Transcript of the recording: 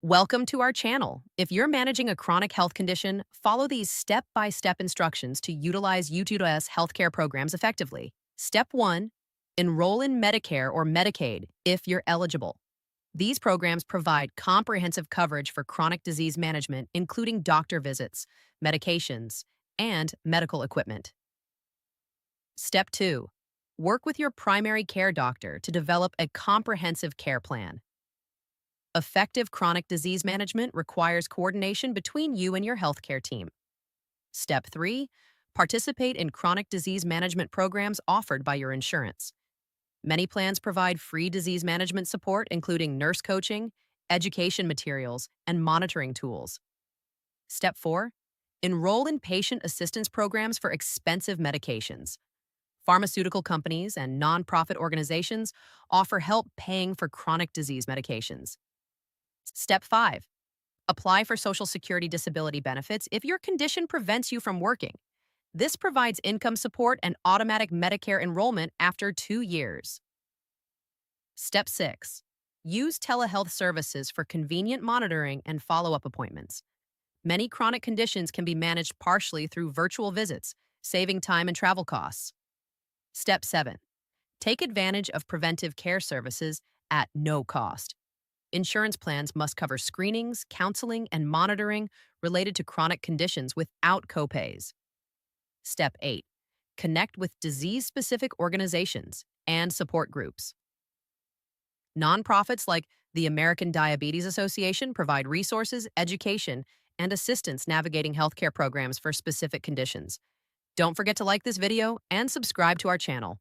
Welcome to our channel. If you're managing a chronic health condition, follow these step-by-step instructions to utilize U2S healthcare programs effectively. Step 1. Enroll in Medicare or Medicaid if you're eligible. These programs provide comprehensive coverage for chronic disease management, including doctor visits, medications, and medical equipment. Step 2. Work with your primary care doctor to develop a comprehensive care plan. Effective chronic disease management requires coordination between you and your healthcare team. Step 3. Participate in chronic disease management programs offered by your insurance. Many plans provide free disease management support, including nurse coaching, education materials, and monitoring tools. Step 4. Enroll in patient assistance programs for expensive medications. Pharmaceutical companies and nonprofit organizations offer help paying for chronic disease medications. Step 5. Apply for Social Security disability benefits if your condition prevents you from working. This provides income support and automatic Medicare enrollment after 2 years. Step 6. Use telehealth services for convenient monitoring and follow-up appointments. Many chronic conditions can be managed partially through virtual visits, saving time and travel costs. Step 7. Take advantage of preventive care services at no cost. Insurance plans must cover screenings, counseling, and monitoring related to chronic conditions without copays. Step 8. Connect with disease-specific organizations and support groups. Nonprofits like the American Diabetes Association provide resources, education, and assistance navigating healthcare programs for specific conditions. Don't forget to like this video and subscribe to our channel.